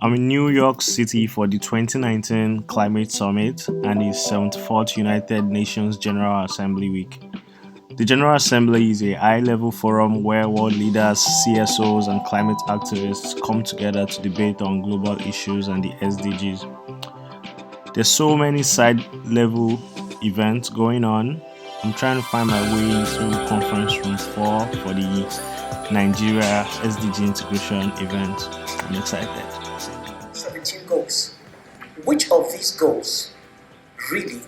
I'm in New York City for the 2019 Climate Summit and the 74th United Nations General Assembly Week. The General Assembly is a high level forum where world leaders, CSOs, and climate activists come together to debate on global issues and the SDGs. There's so many side level events going on. I'm trying to find my way into conference room 4 for the Nigeria SDG integration event. I'm excited. 17 goals. Which of these goals really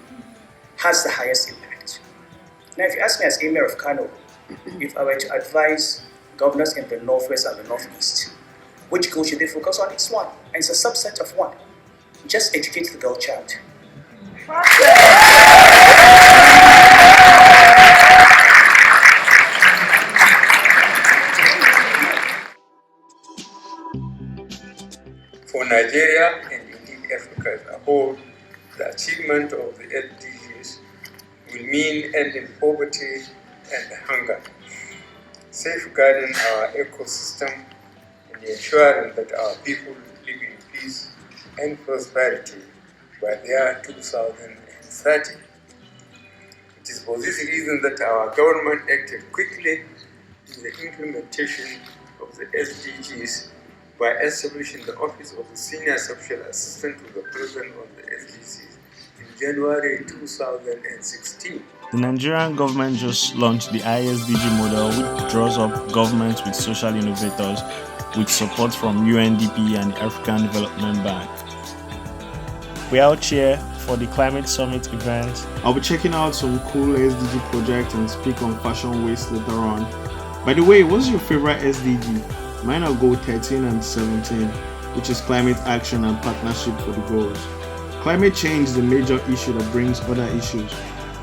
has the highest impact? Now, if you ask me as Emir of Kano, if I were to advise governors in the Northwest and the Northeast, which goal should they focus on? It's one, and it's a subset of one. Just educate the girl child. For Nigeria and indeed Africa as a whole, the achievement of the SDGs will mean ending poverty and hunger, safeguarding our ecosystem, and ensuring that our people live in peace and prosperity by the year 2030. It is for this reason that our government acted quickly in the implementation of the SDGs by establishing the Office of the Senior Special Assistant to the President on the SDGs in January 2016. The Nigerian government just launched the ISDG model, which draws up governments with social innovators with support from UNDP and the African Development Bank. We're out here for the Climate Summit event. I'll be checking out some cool SDG projects and speak on fashion waste later on. By the way, what's your favorite SDG? Mine will go 13 and 17, which is climate action and partnership for the goals. Climate change is a major issue that brings other issues.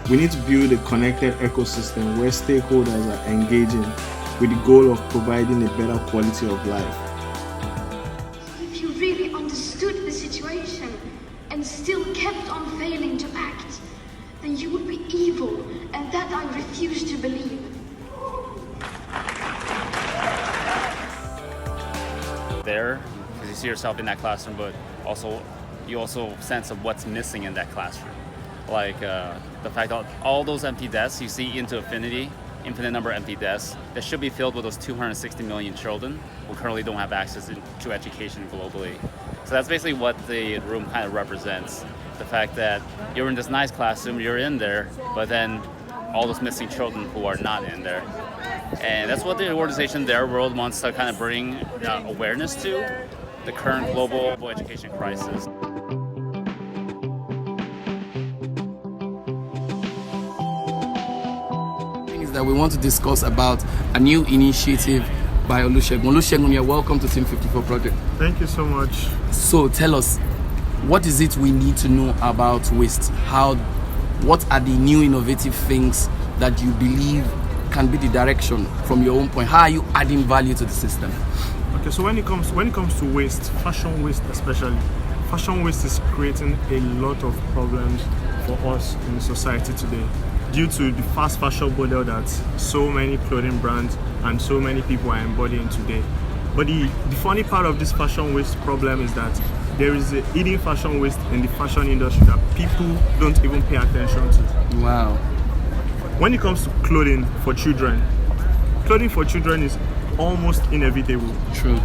We need to build a connected ecosystem where stakeholders are engaging with the goal of providing a better quality of life. If you really understood the situation and still kept on failing to act, then you would be evil, and that I refuse to believe. There, because you see yourself in that classroom, but you also sense of what's missing in that classroom. Like the fact that all those empty desks you see into infinite number of empty desks that should be filled with those 260 million children who currently don't have access to education globally. So that's basically what the room kind of represents. The fact that you're in this nice classroom, you're in there, but then all those missing children who are not in there. And that's what the organization Their World wants to kind of bring awareness to, the current global education crisis. Things that we want to discuss about a new initiative by Olusegun. Olusegun, you're welcome to Team 54 Project. Thank you so much. So tell us, what is it we need to know about waste? What are the new innovative things that you believe can be the direction from your own point? How are you adding value to the system? Okay, so when it comes to waste, fashion waste especially, fashion waste is creating a lot of problems for us in society today due to the fast fashion model that so many clothing brands and so many people are embodying today. But the funny part of this fashion waste problem is that there is a hidden fashion waste in the fashion industry that people don't even pay attention to. Wow. When it comes to clothing for children is almost inevitable. True.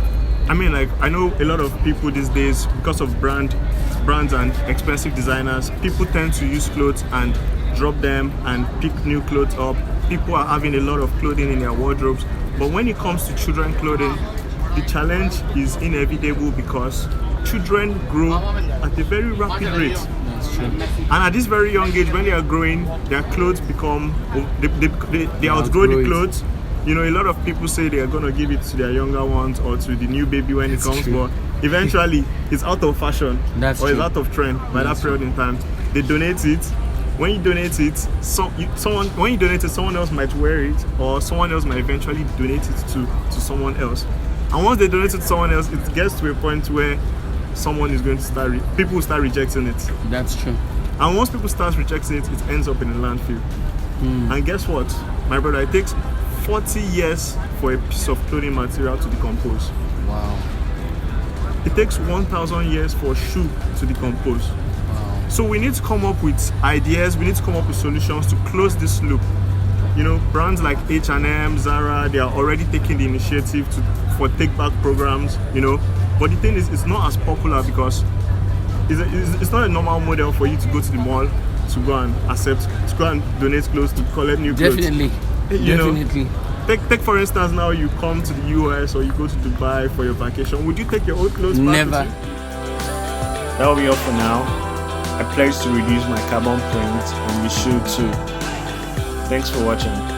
I mean, like, I know a lot of people these days, because of brands and expensive designers, people tend to use clothes and drop them and pick new clothes up. People are having a lot of clothing in their wardrobes. But when it comes to children clothing, the challenge is inevitable because children grow at a very rapid rate. That's true. And at this very young age, when they are growing, their clothes become, they outgrow the clothes. You know, a lot of people say they are going to give it to their younger ones or to the new baby when it comes, but eventually it's out of fashion it's out of trend by that period in time. They donate it. When you donate it, someone else might wear it, or someone else might eventually donate it to someone else. And once they donate it to someone else, it gets to a point where someone is going to people will start rejecting it. That's true. And once people start rejecting it, it ends up in a landfill. And guess what, my brother? It takes 40 years for a piece of clothing material to decompose. Wow. it takes 1,000 years for shoe to decompose. So we need to come up with ideas, we need to come up with solutions to close this loop. You know, brands like H&M, Zara, they are already taking the initiative for take-back programs, you know. But the thing is, it's not as popular because it's not a normal model for you to go to the mall to go and donate clothes, to collect new clothes. Definitely. Definitely. Take for instance, now you come to the US or you go to Dubai for your vacation. Would you take your old clothes back? Never. That will be all for now. I pledge to reduce my carbon print, and you should too. Thanks for watching.